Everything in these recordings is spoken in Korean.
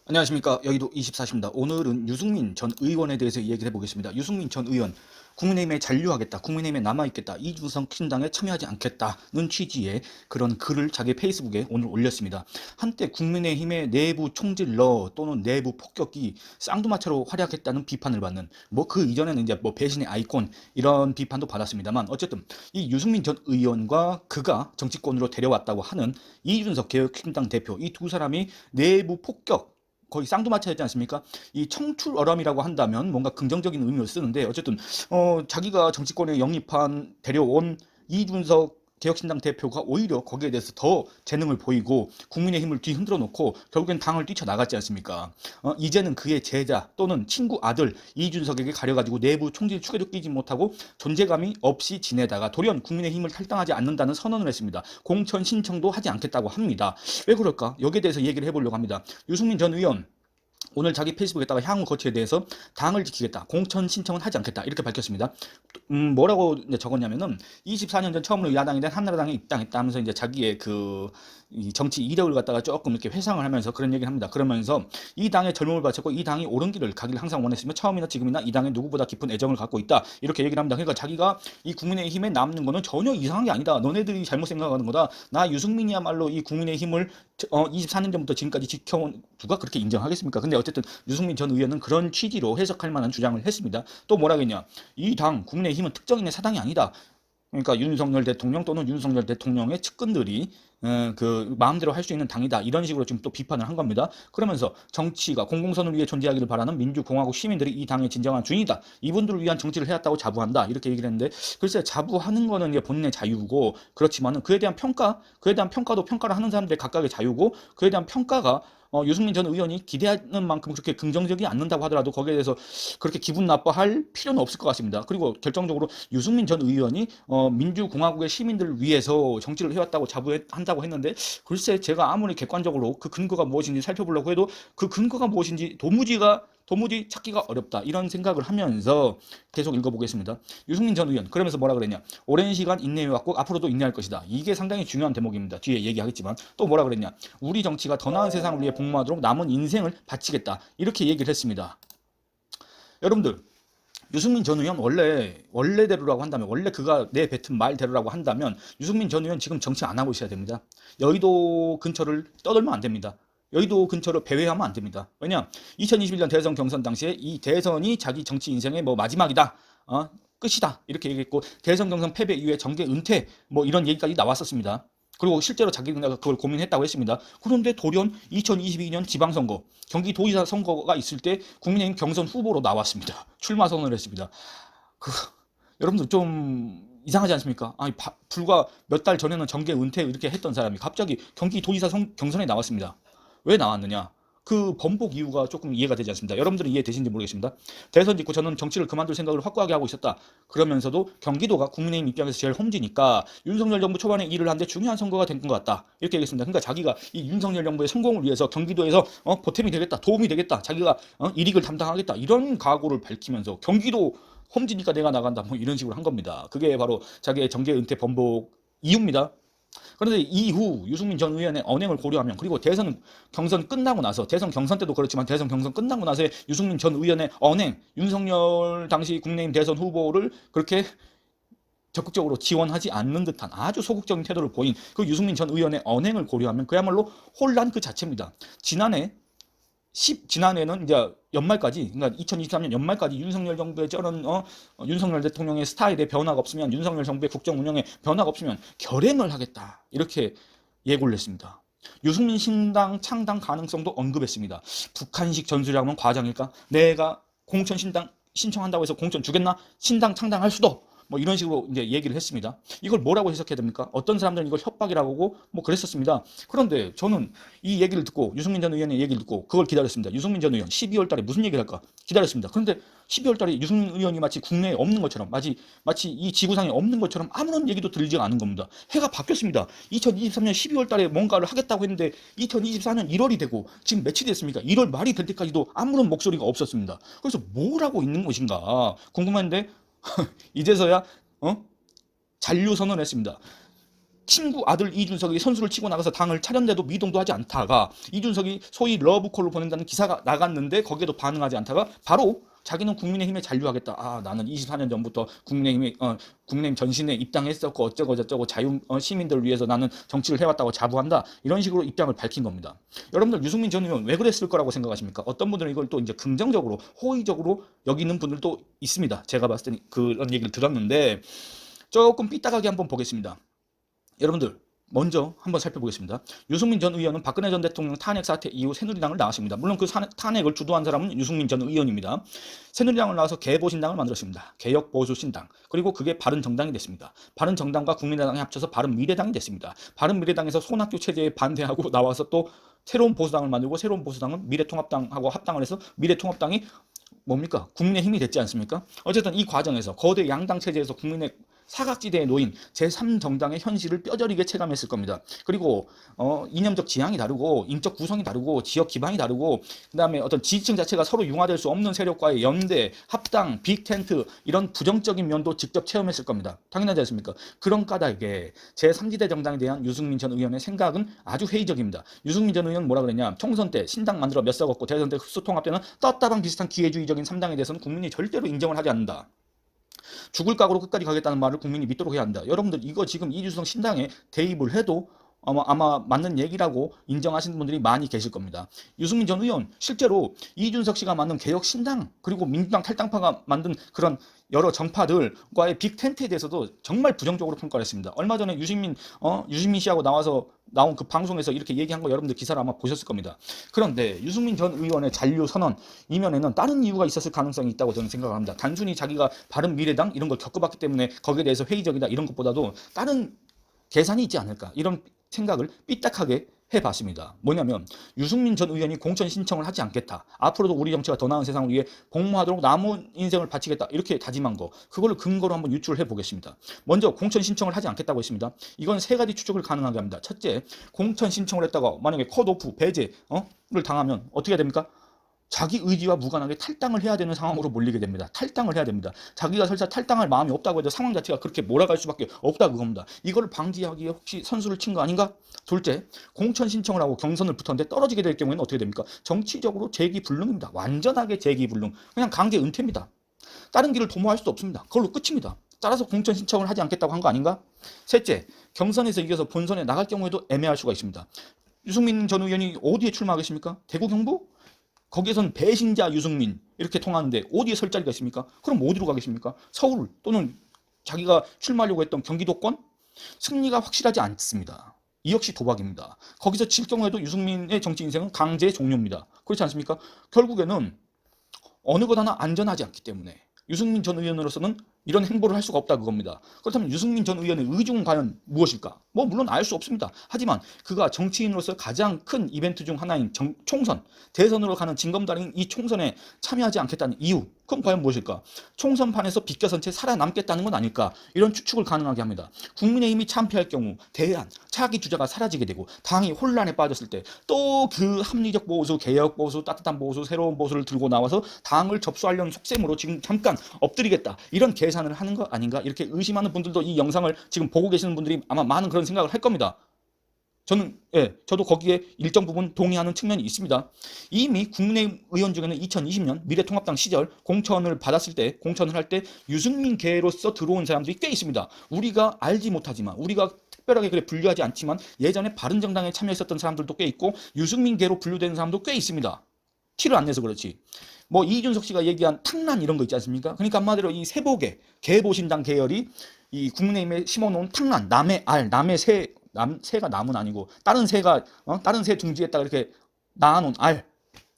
안녕하십니까. 여의도 24시입니다. 오늘은 유승민 전 의원에 대해서 이야기를 해보겠습니다. 유승민 전 의원, 국민의힘에 잔류하겠다, 국민의힘에 남아있겠다, 이준석 신당에 참여하지 않겠다는 취지의 그런 글을 자기 페이스북에 오늘 올렸습니다. 한때 국민의힘의 내부 총질러 또는 내부 폭격기 쌍두마차로 활약했다는 비판을 받는, 그 이전에는 이제 배신의 아이콘 이런 비판도 받았습니다만, 어쨌든 이 유승민 전 의원과 그가 정치권으로 데려왔다고 하는 이준석 개혁신당 대표, 이 두 사람이 내부 폭격 거의 쌍두마차였지 않습니까? 이 청출어람이라고 한다면 뭔가 긍정적인 의미를 쓰는데, 어쨌든 자기가 정치권에 영입한 데려온 이준석 개혁신당 대표가 오히려 거기에 대해서 더 재능을 보이고 국민의힘을 뒤흔들어 놓고 결국엔 당을 뛰쳐나갔지 않습니까? 이제는 그의 제자 또는 친구 아들 이준석에게 가려가지고 내부 총질 축에도 끼지 못하고 존재감이 없이 지내다가 돌연 국민의힘을 탈당하지 않는다는 선언을 했습니다. 공천 신청도 하지 않겠다고 합니다. 왜 그럴까? 여기에 대해서 얘기를 해보려고 합니다. 유승민 전 의원, 오늘 자기 페이스북에다가 향후 거취에 대해서 당을 지키겠다, 공천 신청은 하지 않겠다, 이렇게 밝혔습니다. 뭐라고 이제 적었냐면은 24년 전 처음으로 야당이 된 한나라당에 입당했다 하면서 이제 자기의 이 정치 이력을 갖다가 조금 이렇게 회상을 하면서 그런 얘기를 합니다. 그러면서 이 당에 젊음을 바쳤고 이 당이 옳은 길을 가기를 항상 원했으며 처음이나 지금이나 이 당에 누구보다 깊은 애정을 갖고 있다, 이렇게 얘기를 합니다. 그러니까 자기가 이 국민의힘에 남는 거는 전혀 이상한 게 아니다, 너네들이 잘못 생각하는 거다, 나 유승민이야말로 이 국민의힘을 24년 전부터 지금까지 지켜온, 누가 그렇게 인정하겠습니까? 근데 어쨌든 유승민 전 의원은 그런 취지로 해석할 만한 주장을 했습니다. 또 뭐라겠냐, 이 당 국민의힘은 특정인의 사당이 아니다. 그러니까 윤석열 대통령 또는 윤석열 대통령의 측근들이 그 마음대로 할 수 있는 당이다, 이런 식으로 지금 또 비판을 한 겁니다. 그러면서 정치가 공공선을 위해 존재하기를 바라는 민주공화국 시민들이 이 당의 진정한 주인이다, 이분들을 위한 정치를 해왔다고 자부한다, 이렇게 얘기를 했는데, 글쎄 자부하는 거는 이게 본인의 자유고, 그렇지만은 그에 대한 평가도 평가를 하는 사람들의 각각의 자유고, 그에 대한 평가가 유승민 전 의원이 기대하는 만큼 그렇게 긍정적이지 않는다고 하더라도 거기에 대해서 그렇게 기분 나빠할 필요는 없을 것 같습니다. 그리고 결정적으로 유승민 전 의원이 민주공화국의 시민들을 위해서 정치를 해왔다고 자부한다고 했는데, 글쎄 제가 아무리 객관적으로 그 근거가 무엇인지 살펴보려고 해도 그 근거가 무엇인지 도무지 찾기가 어렵다, 이런 생각을 하면서 계속 읽어보겠습니다. 유승민 전 의원, 그러면서 뭐라 그랬냐, 오랜 시간 인내해왔고 앞으로도 인내할 것이다, 이게 상당히 중요한 대목입니다. 뒤에 얘기하겠지만, 또 뭐라 그랬냐, 우리 정치가 더 나은 세상을 위해 복무하도록 남은 인생을 바치겠다, 이렇게 얘기를 했습니다. 여러분들, 유승민 전 의원 원래대로라고 한다면, 원래 그가 내뱉은 말대로라고 한다면 유승민 전 의원 지금 정치 안 하고 있어야 됩니다. 여의도 근처를 떠들면 안 됩니다. 여의도 근처로 배회하면 안 됩니다. 왜냐, 2021년 대선 경선 당시에 이 대선이 자기 정치 인생의 마지막이다, 끝이다, 이렇게 얘기했고, 대선 경선 패배 이후에 정계 은퇴 이런 얘기까지 나왔었습니다. 그리고 실제로 자기가 그걸 고민했다고 했습니다. 그런데 돌연 2022년 지방선거, 경기도지사 선거가 있을 때 국민의힘 경선 후보로 나왔습니다. 출마 선언을 했습니다. 여러분들 좀 이상하지 않습니까? 아니, 불과 몇 달 전에는 정계 은퇴 이렇게 했던 사람이 갑자기 경기도지사 경선에 나왔습니다. 왜 나왔느냐? 그 번복 이유가 조금 이해가 되지 않습니다. 여러분들은 이해되시는지 모르겠습니다. 대선 직후 저는 정치를 그만둘 생각을 확고하게 하고 있었다. 그러면서도 경기도가 국민의힘 입장에서 제일 험지니까 윤석열 정부 초반에 일을 하는데 중요한 선거가 된 것 같다, 이렇게 얘기했습니다. 그러니까 자기가 이 윤석열 정부의 성공을 위해서 경기도에서 보탬이 되겠다, 도움이 되겠다, 자기가 일익을 담당하겠다, 이런 각오를 밝히면서 경기도 험지니까 내가 나간다, 이런 식으로 한 겁니다. 그게 바로 자기의 정계 은퇴 번복 이유입니다. 그런데 이후 유승민 전 의원의 언행을 고려하면, 그리고 대선 경선 끝나고 나서, 대선 경선 때도 그렇지만 대선 경선 끝나고 나서의 유승민 전 의원의 언행, 윤석열 당시 국민의힘 대선 후보를 그렇게 적극적으로 지원하지 않는 듯한 아주 소극적인 태도를 보인 그 유승민 전 의원의 언행을 고려하면 그야말로 혼란 그 자체입니다. 지난해는 이제 연말까지, 그러니까 2023년 연말까지 윤석열 정부의 저런 윤석열 대통령의 스타일에 변화가 없으면, 윤석열 정부의 국정 운영에 변화가 없으면 결행을 하겠다, 이렇게 예고를 했습니다. 유승민 신당 창당 가능성도 언급했습니다. 북한식 전술이라면 과장일까? 내가 공천 신청한다고 해서 공천 주겠나? 신당 창당할 수도, 이런 식으로 이제 얘기를 했습니다. 이걸 뭐라고 해석해야 됩니까? 어떤 사람들은 이걸 협박이라고 하고 그랬었습니다. 그런데 저는 이 얘기를 듣고, 유승민 전 의원의 얘기를 듣고 그걸 기다렸습니다. 유승민 전 의원 12월 달에 무슨 얘기를 할까 기다렸습니다. 그런데 12월 달에 유승민 의원이 마치 국내에 없는 것처럼, 마치 이 지구상에 없는 것처럼 아무런 얘기도 들리지가 않은 겁니다. 해가 바뀌었습니다. 2023년 12월 달에 뭔가를 하겠다고 했는데 2024년 1월이 되고 지금 며칠이 됐습니까? 1월 말이 될 때까지도 아무런 목소리가 없었습니다. 그래서 뭘 하고 있는 것인가 궁금한데 이제서야 잔류 선언을 했습니다. 친구 아들 이준석이 선수를 치고 나가서 당을 차렸는데도 미동도 하지 않다가 이준석이 소위 러브콜을 보낸다는 기사가 나갔는데 거기에도 반응하지 않다가 바로 자기는 국민의힘에 잔류하겠다. 아, 나는 24년 전부터 국민의힘 전신에 입당했었고 어쩌고 저쩌고 시민들을 위해서 나는 정치를 해왔다고 자부한다. 이런 식으로 입장을 밝힌 겁니다. 여러분들 유승민 전 의원 왜 그랬을 거라고 생각하십니까? 어떤 분들은 이걸 또 이제 긍정적으로 호의적으로 여기는 분들도 있습니다. 제가 봤을 때 그런 얘기를 들었는데 조금 삐딱하게 한번 보겠습니다. 여러분들 먼저 한번 살펴보겠습니다. 유승민 전 의원은 박근혜 전 대통령 탄핵 사태 이후 새누리당을 나왔습니다. 물론 그 탄핵을 주도한 사람은 유승민 전 의원입니다. 새누리당을 나와서 개보신당을 만들었습니다. 개혁보수신당. 그리고 그게 바른정당이 됐습니다. 바른정당과 국민의당이 합쳐서 바른미래당이 됐습니다. 바른미래당에서 손학규 체제에 반대하고 나와서 또 새로운 보수당을 만들고 새로운 보수당은 미래통합당하고 합당을 해서 미래통합당이 뭡니까? 국민의힘이 됐지 않습니까? 어쨌든 이 과정에서 거대 양당 체제에서 국민의 사각지대에 놓인 제3정당의 현실을 뼈저리게 체감했을 겁니다. 그리고 이념적 지향이 다르고 인적 구성이 다르고 지역 기반이 다르고 그다음에 어떤 지지층 자체가 서로 융화될 수 없는 세력과의 연대, 합당, 빅텐트 이런 부정적인 면도 직접 체험했을 겁니다. 당연하지 않습니까? 그런 까닭에 제3지대 정당에 대한 유승민 전 의원의 생각은 아주 회의적입니다. 유승민 전 의원은 뭐라 그랬냐? 총선 때 신당 만들어 몇 석 얻고 대선 때 흡수 통합 때는 떴다방 비슷한 기회주의적인 3당에 대해서는 국민이 절대로 인정을 하지 않는다. 죽을 각오로 끝까지 가겠다는 말을 국민이 믿도록 해야 한다. 여러분들 이거 지금 이준석 신당에 대입을 해도 아마 맞는 얘기라고 인정하시는 분들이 많이 계실 겁니다. 유승민 전 의원 실제로 이준석 씨가 만든 개혁신당 그리고 민주당 탈당파가 만든 그런 여러 정파들과의 빅텐트에 대해서도 정말 부정적으로 평가를 했습니다. 얼마 전에 유승민 씨하고 나온 그 방송에서 이렇게 얘기한 거 여러분들 기사를 아마 보셨을 겁니다. 그런데 유승민 전 의원의 잔류 선언 이면에는 다른 이유가 있었을 가능성이 있다고 저는 생각을 합니다. 단순히 자기가 바른미래당 이런 걸 겪어봤기 때문에 거기에 대해서 회의적이다 이런 것보다도 다른 계산이 있지 않을까 이런 생각을 삐딱하게 해봤습니다. 뭐냐면 유승민 전 의원이 공천 신청을 하지 않겠다. 앞으로도 우리 정치가 더 나은 세상을 위해 복무하도록 남은 인생을 바치겠다. 이렇게 다짐한 거. 그걸 근거로 한번 유출을 해보겠습니다. 먼저 공천 신청을 하지 않겠다고 했습니다. 이건 세 가지 추측을 가능하게 합니다. 첫째, 공천 신청을 했다가 만약에 컷오프, 배제를 당하면 어떻게 됩니까? 자기 의지와 무관하게 탈당을 해야 되는 상황으로 몰리게 됩니다. 탈당을 해야 됩니다. 자기가 설사 탈당할 마음이 없다고 해도 상황 자체가 그렇게 몰아갈 수밖에 없다 그겁니다. 이걸 방지하기에 혹시 선수를 친 거 아닌가? 둘째, 공천 신청을 하고 경선을 붙었는데 떨어지게 될 경우에는 어떻게 됩니까? 정치적으로 재기불능입니다. 완전하게 재기불능. 그냥 강제 은퇴입니다. 다른 길을 도모할 수도 없습니다. 그걸로 끝입니다. 따라서 공천 신청을 하지 않겠다고 한 거 아닌가? 셋째, 경선에서 이겨서 본선에 나갈 경우에도 애매할 수가 있습니다. 유승민 전 의원이 어디에 출마하겠습니까? 대구 경북? 거기에선 배신자 유승민 이렇게 통하는데 어디에 설 자리가 있습니까? 그럼 어디로 가겠습니까? 서울 또는 자기가 출마하려고 했던 경기도권? 승리가 확실하지 않습니다. 이 역시 도박입니다. 거기서 질 경우에도 유승민의 정치 인생은 강제 종료입니다. 그렇지 않습니까? 결국에는 어느 것 하나 안전하지 않기 때문에 유승민 전 의원으로서는 이런 행보를 할 수가 없다 그겁니다. 그렇다면 유승민 전 의원의 의중은 과연 무엇일까? 물론 알 수 없습니다. 하지만 그가 정치인으로서 가장 큰 이벤트 중 하나인 총선, 대선으로 가는 징검다리인 이 총선에 참여하지 않겠다는 이유, 그럼 과연 무엇일까? 총선판에서 비껴선 채 살아남겠다는 건 아닐까? 이런 추측을 가능하게 합니다. 국민의힘이 참패할 경우 대안, 차기 주자가 사라지게 되고 당이 혼란에 빠졌을 때 또 그 합리적 보수, 개혁 보수, 따뜻한 보수, 새로운 보수를 들고 나와서 당을 접수하려는 속셈으로 지금 잠깐 엎드리겠다. 이런 계산을 하는 거 아닌가? 이렇게 의심하는 분들도 이 영상을 지금 보고 계시는 분들이 아마 많은 그런 생각을 할 겁니다. 저도 거기에 일정 부분 동의하는 측면이 있습니다. 이미 국민의힘 의원 중에는 2020년 미래통합당 시절 공천을 할 때 유승민계로서 들어온 사람들이 꽤 있습니다. 우리가 알지 못하지만, 우리가 특별하게 그래 분류하지 않지만 예전에 바른정당에 참여했었던 사람들도 꽤 있고 유승민계로 분류되는 사람도 꽤 있습니다. 티를 안 내서 그렇지. 이준석 씨가 얘기한 탕란 이런 거 있지 않습니까? 그러니까 한마디로 이 세복의 개보신당 계열이 이 국민의힘에 심어놓은 탕란, 남의 알, 남의 새, 새가 남은 아니고 다른 새 둥지에다가 이렇게 낳아놓은 알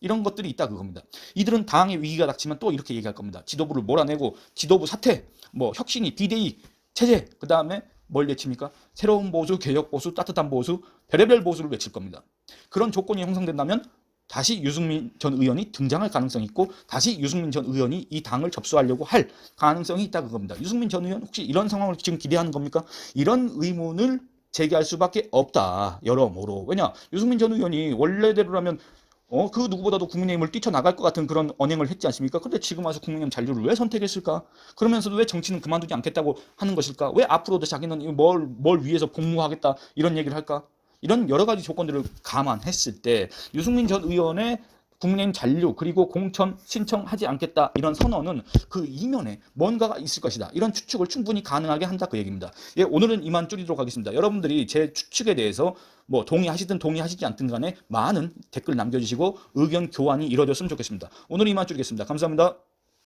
이런 것들이 있다 그겁니다. 이들은 당의 위기가 닥치면 또 이렇게 얘기할 겁니다. 지도부를 몰아내고 지도부 사퇴, 혁신이 비대위 체제, 그 다음에 뭘 외칩니까? 새로운 보수, 개혁 보수, 따뜻한 보수, 별의별 보수를 외칠 겁니다. 그런 조건이 형성된다면 다시 유승민 전 의원이 등장할 가능성이 있고 다시 유승민 전 의원이 이 당을 접수하려고 할 가능성이 있다 그겁니다. 유승민 전 의원 혹시 이런 상황을 지금 기대하는 겁니까? 이런 의문을 제기할 수밖에 없다. 여러모로. 왜냐? 유승민 전 의원이 원래대로라면 그 누구보다도 국민의힘을 뛰쳐나갈 것 같은 그런 언행을 했지 않습니까? 근데 지금 와서 국민의힘 잔류를 왜 선택했을까? 그러면서도 왜 정치는 그만두지 않겠다고 하는 것일까? 왜 앞으로도 자기는 뭘 위해서 복무하겠다 이런 얘기를 할까? 이런 여러 가지 조건들을 감안했을 때 유승민 전 의원의 국민의힘 잔류 그리고 공천 신청하지 않겠다 이런 선언은 그 이면에 뭔가가 있을 것이다. 이런 추측을 충분히 가능하게 한다 그 얘기입니다. 예, 오늘은 이만 줄이도록 하겠습니다. 여러분들이 제 추측에 대해서 뭐 동의하시든 동의하시지 않든 간에 많은 댓글 남겨주시고 의견 교환이 이루어졌으면 좋겠습니다. 오늘 이만 줄이겠습니다. 감사합니다.